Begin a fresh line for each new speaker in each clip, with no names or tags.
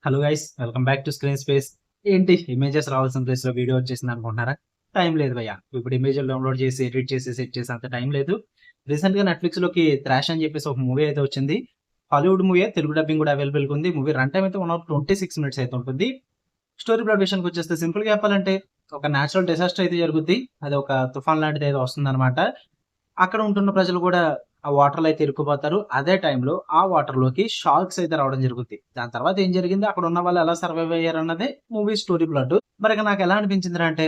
Hello guys, welcome back to screen space. ఏంటి images రావాల్సిన place లో వీడియో వచ్చేసింది అనుకుంటున్నారా? టైం లేదు భయ్య. ఇప్పుడు ఇమేజ్ డౌన్లోడ్ చేసి ఎడిట్ చేసి సెట్ చేసి అంత టైం లేదు. రీసెంట్ గా నెట్ఫ్లిక్స్ లోకి థ్రాష్ అని చెప్పేసి ఒక మూవీ అయితే వచ్చింది. హాలీవుడ్ మూవీ, తెలుగు డబ్బింగ్ కూడా అవైలబుల్ ఉంది. మూవీ రన్ టైం అయితే 1 hour 26 minutes అయితే ఉంటుంది. స్టోరీ ప్లాట్ విషయానికి వచ్చేస్తే సింపుల్ గా చెప్పాలంటే ఒక నేచురల్ డిసాస్టర్ అయితే జరుగుద్ది. అది ఒక తుఫాన్ లాంటిది ఏదో వస్తుంది అనమాట. అక్కడ ఉంటున్న ప్రజలు కూడా ఆ వాటర్‌లో అయితే ఇరుక్కుపోతారు. అదే టైంలో ఆ వాటర్‌లోకి షార్క్స్ అయితే రావడం జరుగుద్ది. దాని తర్వాత ఏం జరిగింది? అక్కడ ఉన్న వాళ్ళు ఎలా సర్వైవ్ అయ్యారన్నదే మూవీ స్టోరీ ప్లాట్. మరిక నాకెలా అనిపించిందిరా అంటే,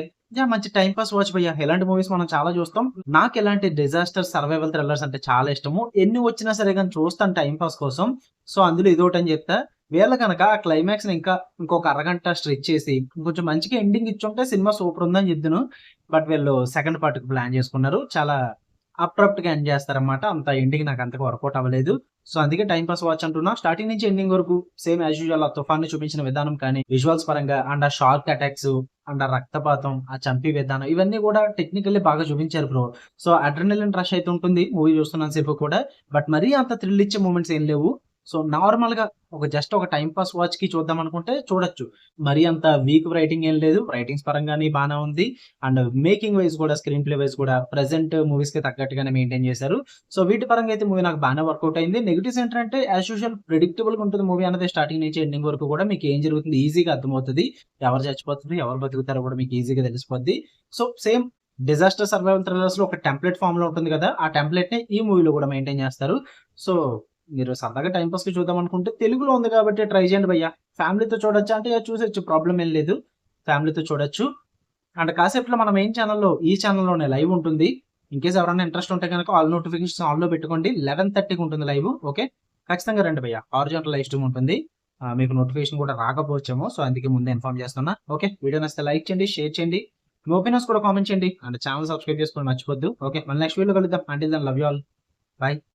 మంచి టైమ్ పాస్ వాచ్ భయ్యా. ఇలాంటి మూవీస్ మనం చాలా చూస్తాం. నాకెలాంటి డిజాస్టర్ సర్వైవల్ థ్రిల్లర్స్ అంటే చాలా ఇష్టము. ఎన్ని వచ్చినా సరే గాని చూస్తాను టైమ్ పాస్ కోసం. సో, అందులో ఇదోటని చెప్తా. వీళ్ళు గనక ఆ క్లైమాక్స్‌ని ఇంకొక అరగంట స్ట్రెచ్ చేసి, కొంచెం మంచిగా ఎండింగ్ ఇచ్చుంటే సినిమా సూపర్ ఉందని చెప్దును. బట్ వీళ్ళు సెకండ్ పార్ట్‌కి ప్లాన్ చేసుకున్నారు. చాలా అబ్రప్ట్‌గా ఎండ్ చేస్తారన్నమాట. అంత ఎండింగ్ నాకు అంతగా వర్కౌట్ అవ్వలేదు. సో, అందుకే టైమ్ పాస్ వాచ్ అంటున్నా. స్టార్టింగ్ నుంచి ఎండింగ్ వరకు సేమ్ యాజ్ యూజువల్ ఆ తుఫాన్‌ని చూపించిన విధానం కానీ, విజువల్స్ పరంగా అండ్ ఆ షార్క్ అటాక్స్ అండ్ ఆ రక్తపాతం, ఆ చంపే విధానం ఇవన్నీ కూడా టెక్నికల్లీ బాగా చూపించారు బ్రో. సో, అడ్రినలిన్ రష్ అయితే ఉంటుంది మూవీ చూస్తున్నంత సేపు కూడా. బట్ మరీ అంత థ్రిల్ ఇచ్చే మూమెంట్స్ ఏం లేవు. సో, నార్మల్‌గా జస్ట్ ఒక టైమ్ పాస్ వాచ్‌కి చూద్దాం అనుకుంటే చూడొచ్చు. మరీ అంత వీక్ రైటింగ్ ఏం లేదు. రైటింగ్స్ పరంగాని బానే ఉంది. అండ్ మేకింగ్ వైస్ కూడా, స్క్రీన్ ప్లే వైస్ కూడా ప్రెజెంట్ మూవీస్‌కి తగ్గట్టుగానే మెయింటైన్ చేశారు. సో, వీటి పరంగా అయితే మూవీ నాకు బానే వర్కౌట్ అయింది. నెగెటివ్స్ ఏంటంటే యాజ్ యూజువల్ ప్రెడిక్టబుల్‌గా ఉంటుంది మూవీ అనేది. స్టార్టింగ్ నుంచి ఎండింగ్ వరకు కూడా మీకు ఏం జరుగుతుంది ఈజీగా అర్థమవుతది. ఎవరు చచ్చిపోతారు, ఎవరు బతుకుతారో కూడా మీకు ఈజీగా తెలిసిపోద్ది. సో, సేమ్ డిజాస్టర్ సర్వైవల్ థ్రిల్లర్స్‌లో ఒక టెంప్లేట్ ఫార్మ్‌లో ఉంటుంది కదా! ఆ టెంప్లేట్‌ని ఈ మూవీలో కూడా మెయింటైన్ చేస్తారు. సో, మీరు సరదాగా టైమ్ పాస్‌కి చూద్దాం అనుకుంటే తెలుగులో ఉంది కాబట్టి ట్రై చేయండి భయ్య. ఫ్యామిలీతో చూడొచ్చా అంటే చూసేయొచ్చు, ప్రాబ్లమ్ ఏం లేదు. ఫ్యామిలీతో చూడొచ్చు. అండ్ కాసేపులో మనం ఈ ఛానెల్‌లోనే లైవ్ ఉంటుంది. ఇన్‌కేస్ ఎవరైనా ఇంట్రెస్ట్ ఉంటే గనక ఆల్ నోటిఫికేషన్స్ ఆన్‌లో పెట్టుకోండి. 11:30కి ఉంటుంది లైవ్. ఓకే. ఖచ్చితంగా రండి భయ్య. హారిజాంటల్ లైవ్ స్ట్రీమ్ ఉంటుంది. మీకు నోటిఫికేషన్ కూడా రాకపోవచ్చేమో. సో, అందుకే ముందే ఇన్ఫార్మ్ చేస్తున్నా. ఓకే. వీడియో నచ్చితే లైక్ చేయండి, షేర్ చేయండి. మీ ఒపీనియన్స్ కూడా కామెంట్ చేయండి. అండ్ ఛానెల్ సబ్స్క్రైబ్ చేసుకోవడం మర్చిపోద్దు. ఓకే. మళ్ళీ నెక్స్ట్ వీడియోలో కలుద్దాం. Until then love you all. By.